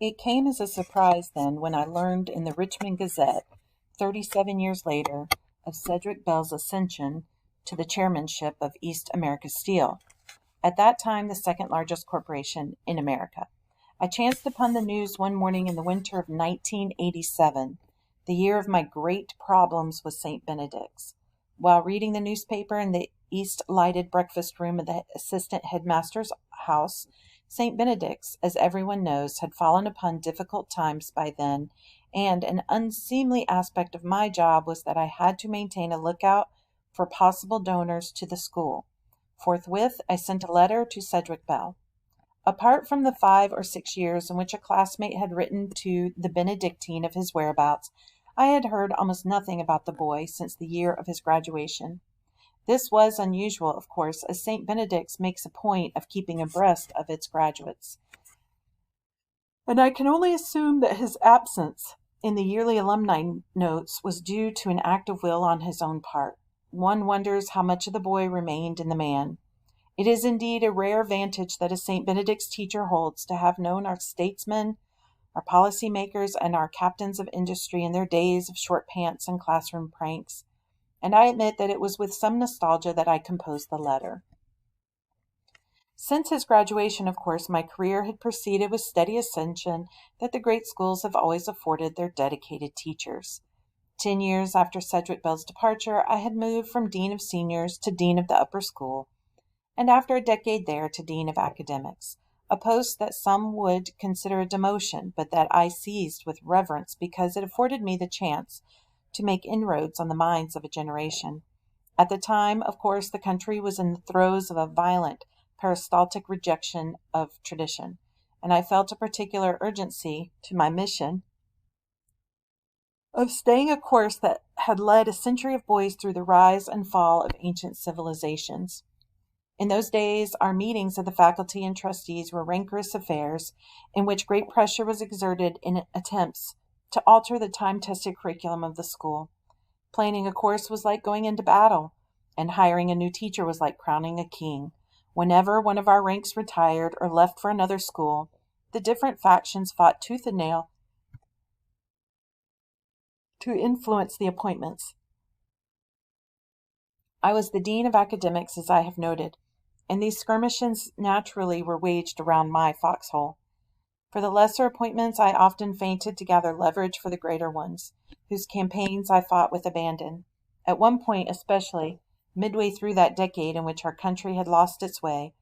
It came as a surprise then when I learned in the Richmond Gazette, 37 years later, of Cedric Bell's ascension to the chairmanship of East America Steel, at that time the second largest corporation in America. I chanced upon the news one morning in the winter of 1987, the year of my great problems with St. Benedict's. While reading the newspaper in the east-lighted breakfast room of the assistant headmaster's house, St. Benedict's, as everyone knows, had fallen upon difficult times by then, and an unseemly aspect of my job was that I had to maintain a lookout for possible donors to the school. Forthwith, I sent a letter to Cedric Bell. Apart from the 5 or 6 years in which a classmate had written to the Benedictine of his whereabouts, I had heard almost nothing about the boy since the year of his graduation. This was unusual, of course, as St. Benedict's makes a point of keeping abreast of its graduates. And I can only assume that his absence in the yearly alumni notes was due to an act of will on his own part. One wonders how much of the boy remained in the man. It is indeed a rare vantage that a St. Benedict's teacher holds, to have known our statesmen, our policymakers, and our captains of industry in their days of short pants and classroom pranks, and I admit that it was with some nostalgia that I composed the letter. Since his graduation, of course, my career had proceeded with steady ascension that the great schools have always afforded their dedicated teachers. 10 years after Cedric Bell's departure, I had moved from Dean of Seniors to Dean of the Upper School, and after a decade there to Dean of Academics, a post that some would consider a demotion, but that I seized with reverence because it afforded me the chance to make inroads on the minds of a generation. At the time, of course, the country was in the throes of a violent peristaltic rejection of tradition, and I felt a particular urgency to my mission of staying a course that had led a century of boys through the rise and fall of ancient civilizations. In those days, our meetings of the faculty and trustees were rancorous affairs in which great pressure was exerted in attempts to alter the time-tested curriculum of the school. Planning a course was like going into battle, and hiring a new teacher was like crowning a king. Whenever one of our ranks retired or left for another school, the different factions fought tooth and nail to influence the appointments. I was the Dean of Academics, as I have noted, and these skirmishes naturally were waged around my foxhole. For the lesser appointments, I often feinted to gather leverage for the greater ones, whose campaigns I fought with abandon. At one point especially, midway through that decade in which our country had lost its way,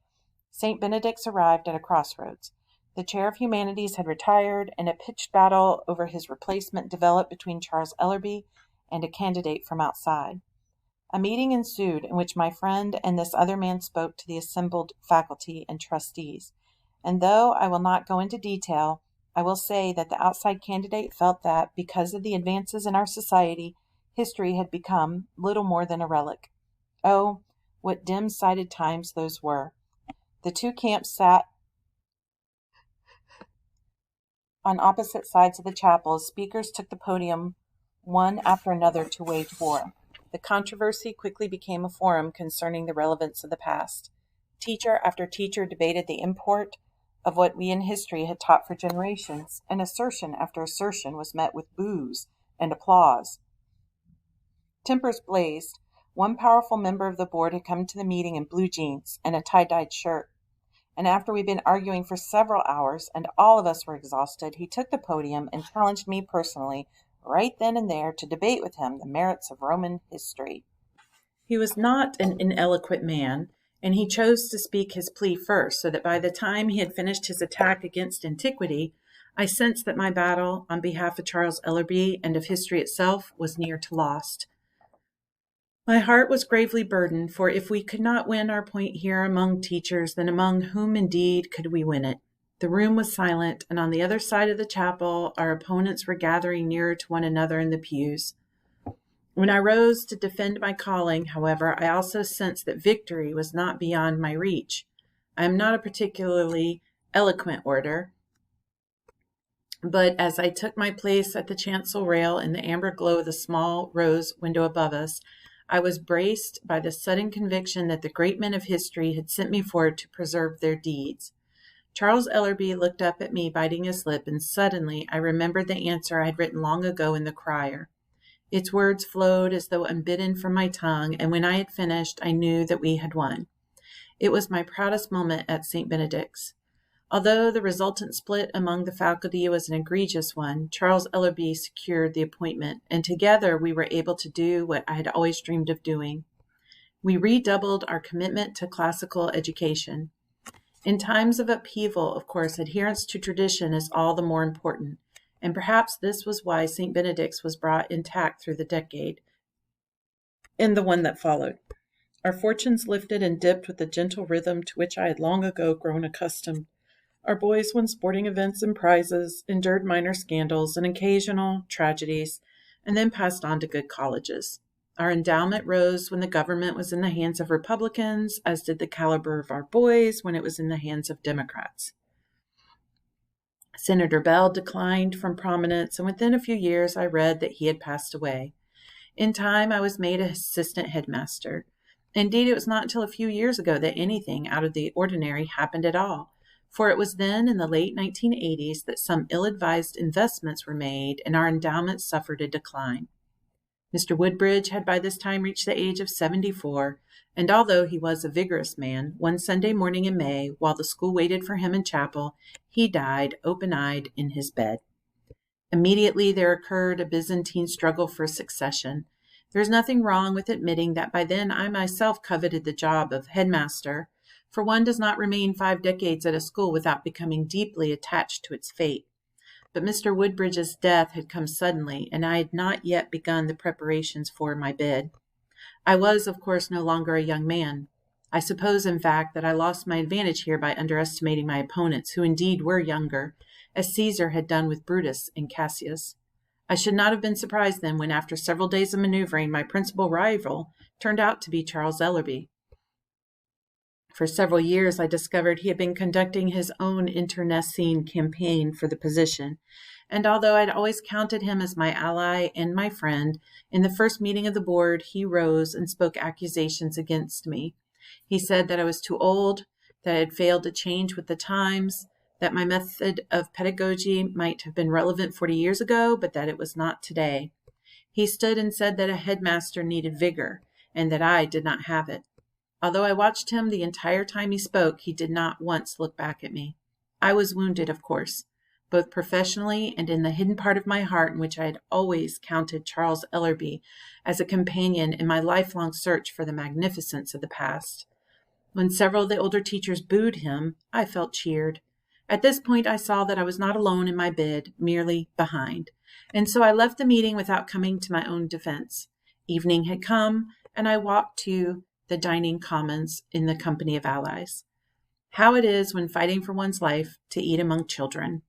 St. Benedict's arrived at a crossroads. The chair of humanities had retired, and a pitched battle over his replacement developed between Charles Ellerby and a candidate from outside. A meeting ensued in which my friend and this other man spoke to the assembled faculty and trustees, and though I will not go into detail, I will say that the outside candidate felt that, because of the advances in our society, history had become little more than a relic. Oh, what dim-sighted times those were! The two camps sat on opposite sides of the chapel as speakers took the podium one after another to wage war. The controversy quickly became a forum concerning the relevance of the past. Teacher after teacher debated the import of what we in history had taught for generations, and assertion after assertion was met with boos and applause. Tempers blazed. One powerful member of the board had come to the meeting in blue jeans and a tie-dyed shirt, and after we'd been arguing for several hours and all of us were exhausted, he took the podium and challenged me personally, right then and there, to debate with him the merits of Roman history. He was not an ineloquent man, and he chose to speak his plea first, so that by the time he had finished his attack against antiquity, I sensed that my battle on behalf of Charles Ellerby and of history itself was near to lost. My heart was gravely burdened, for if we could not win our point here among teachers, then among whom indeed could we win it? The room was silent, and on the other side of the chapel our opponents were gathering nearer to one another in the pews. When I rose to defend my calling, however, I also sensed that victory was not beyond my reach. I am not a particularly eloquent orator, but as I took my place at the chancel rail in the amber glow of the small rose window above us, I was braced by the sudden conviction that the great men of history had sent me forward to preserve their deeds. Charles Ellerby looked up at me, biting his lip, and suddenly I remembered the answer I had written long ago in the crier. Its words flowed as though unbidden from my tongue, and when I had finished, I knew that we had won. It was my proudest moment at St. Benedict's. Although the resultant split among the faculty was an egregious one, Charles Ellerby secured the appointment, and together we were able to do what I had always dreamed of doing. We redoubled our commitment to classical education. In times of upheaval, of course, adherence to tradition is all the more important, and perhaps this was why St. Benedict's was brought intact through the decade and the one that followed. Our fortunes lifted and dipped with the gentle rhythm to which I had long ago grown accustomed. Our boys won sporting events and prizes, endured minor scandals and occasional tragedies, and then passed on to good colleges. Our endowment rose when the government was in the hands of Republicans, as did the caliber of our boys when it was in the hands of Democrats. Senator Bell declined from prominence, and within a few years I read that he had passed away. In time, I was made assistant headmaster. Indeed, it was not until a few years ago that anything out of the ordinary happened at all, for it was then in the late 1980s that some ill-advised investments were made and our endowment suffered a decline. Mr. Woodbridge had by this time reached the age of 74, and although he was a vigorous man, one Sunday morning in May, while the school waited for him in chapel, he died open-eyed in his bed. Immediately there occurred a Byzantine struggle for succession. There is nothing wrong with admitting that by then I myself coveted the job of headmaster, for one does not remain 5 decades at a school without becoming deeply attached to its fate. But Mr. Woodbridge's death had come suddenly, and I had not yet begun the preparations for my bid. I was, of course, no longer a young man. I suppose, in fact, that I lost my advantage here by underestimating my opponents, who indeed were younger, as Caesar had done with Brutus and Cassius. I should not have been surprised then when, after several days of maneuvering, my principal rival turned out to be Charles Ellerby. For several years, I discovered he had been conducting his own internecine campaign for the position, and although I'd always counted him as my ally and my friend, in the first meeting of the board, he rose and spoke accusations against me. He said that I was too old, that I had failed to change with the times, that my method of pedagogy might have been relevant 40 years ago, but that it was not today. He stood and said that a headmaster needed vigor, and that I did not have it. Although I watched him the entire time he spoke, he did not once look back at me. I was wounded, of course, both professionally and in the hidden part of my heart in which I had always counted Charles Ellerby as a companion in my lifelong search for the magnificence of the past. When several of the older teachers booed him, I felt cheered. At this point, I saw that I was not alone in my bid, merely behind, and so I left the meeting without coming to my own defense. Evening had come, and I walked to the dining commons in the company of allies. How it is, when fighting for one's life, to eat among children.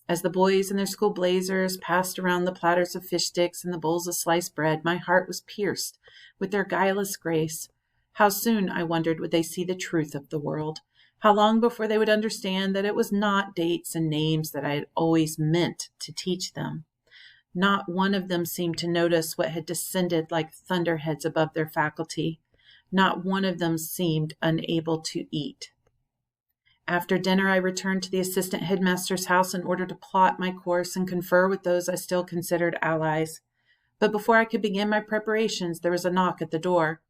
As the boys in their school blazers passed around the platters of fish sticks and the bowls of sliced bread, my heart was pierced with their guileless grace. How soon, I wondered, would they see the truth of the world? How long before they would understand that it was not dates and names that I had always meant to teach them? Not one of them seemed to notice what had descended like thunderheads above their faculty. Not one of them seemed unable to eat. After dinner, I returned to the assistant headmaster's house in order to plot my course and confer with those I still considered allies. But before I could begin my preparations, there was a knock at the door.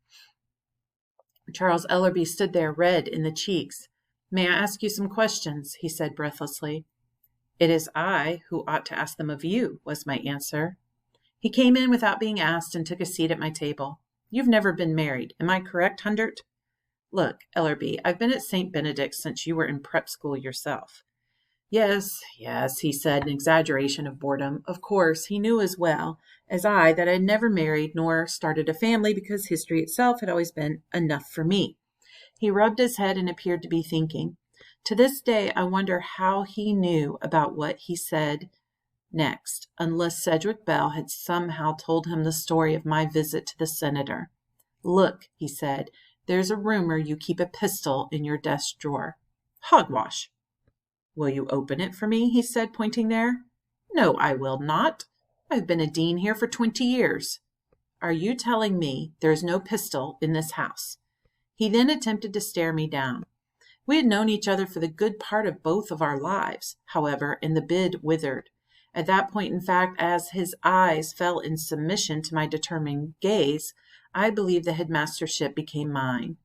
Charles Ellerby stood there, red in the cheeks. "May I ask you some questions?" he said breathlessly. "It is I who ought to ask them of you," was my answer. He came in without being asked and took a seat at my table. "You've never been married, am I correct, Hundert?" "Look, Ellerby, I've been at St. Benedict's since you were in prep school yourself." Yes, he said, an exaggeration of boredom. Of course, he knew as well as I that I had never married nor started a family because history itself had always been enough for me. He rubbed his head and appeared to be thinking. To this day, I wonder how he knew about what he said next, unless Cedric Bell had somehow told him the story of my visit to the senator. "Look," he said, "there's a rumor you keep a pistol in your desk drawer." "Hogwash." "Will you open it for me?" he said, pointing there. "No, I will not. I've been a dean here for 20 years. Are you telling me there is no pistol in this house?" He then attempted to stare me down. We had known each other for the good part of both of our lives, however, and the bid withered. At that point, in fact, as his eyes fell in submission to my determined gaze, I believe the headmastership became mine.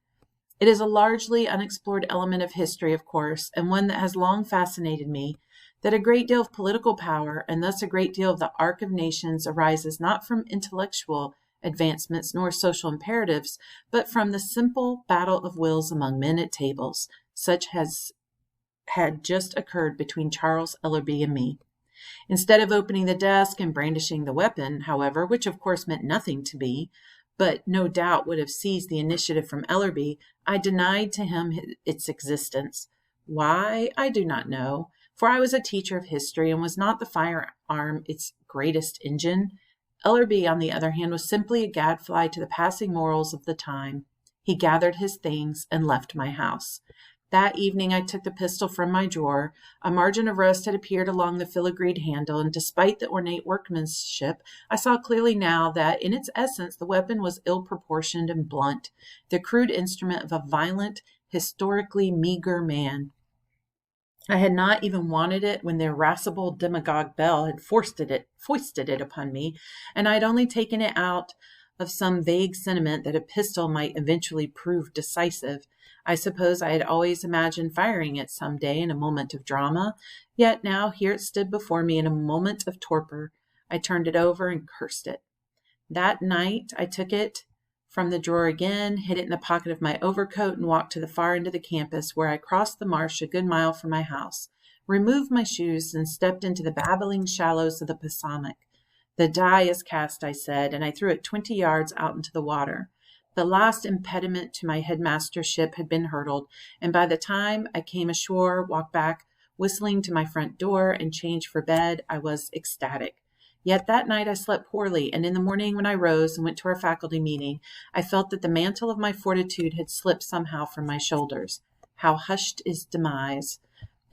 It is a largely unexplored element of history, of course, and one that has long fascinated me, that a great deal of political power, and thus a great deal of the arc of nations, arises not from intellectual advancements nor social imperatives, but from the simple battle of wills among men at tables, such as had just occurred between Charles Ellerby and me. Instead of opening the desk and brandishing the weapon, however, which of course meant nothing to me, but no doubt would have seized the initiative from Ellerby, I denied to him its existence. Why, I do not know, for I was a teacher of history, and was not the firearm its greatest engine. Ellerby, on the other hand, was simply a gadfly to the passing morals of the time. He gathered his things and left my house. That evening I took the pistol from my drawer. A margin of rust had appeared along the filigreed handle, and despite the ornate workmanship, I saw clearly now that, in its essence, the weapon was ill-proportioned and blunt, the crude instrument of a violent, historically meager man. I had not even wanted it when the irascible demagogue Bell had foisted it upon me, and I had only taken it out of some vague sentiment that a pistol might eventually prove decisive. I suppose I had always imagined firing it some day in a moment of drama, yet now here it stood before me in a moment of torpor. I turned it over and cursed it. That night I took it from the drawer again, hid it in the pocket of my overcoat, and walked to the far end of the campus, where I crossed the marsh a good mile from my house, removed my shoes, and stepped into the babbling shallows of the Passamuk. The die is cast, I said, and I threw it 20 yards out into the water. The last impediment to my headmastership had been hurdled, and by the time I came ashore, walked back, whistling to my front door, and changed for bed, I was ecstatic. Yet that night I slept poorly, and in the morning when I rose and went to our faculty meeting, I felt that the mantle of my fortitude had slipped somehow from my shoulders. How hushed is demise!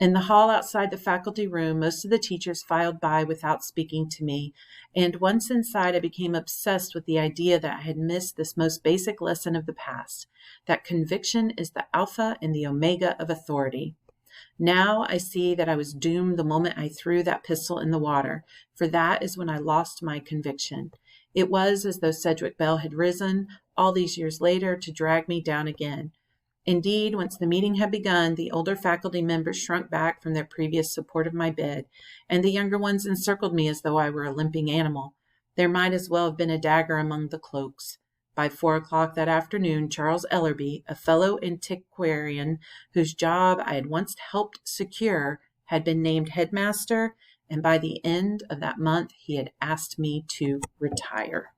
In the hall outside the faculty room, most of the teachers filed by without speaking to me, and once inside I became obsessed with the idea that I had missed this most basic lesson of the past, that conviction is the alpha and the omega of authority. Now I see that I was doomed the moment I threw that pistol in the water, for that is when I lost my conviction. It was as though Sedgwick Bell had risen, all these years later, to drag me down again. Indeed, once the meeting had begun, the older faculty members shrunk back from their previous support of my bid, and the younger ones encircled me as though I were a limping animal. There might as well have been a dagger among the cloaks. By 4 o'clock that afternoon, Charles Ellerby, a fellow antiquarian whose job I had once helped secure, had been named headmaster, and by the end of that month he had asked me to retire.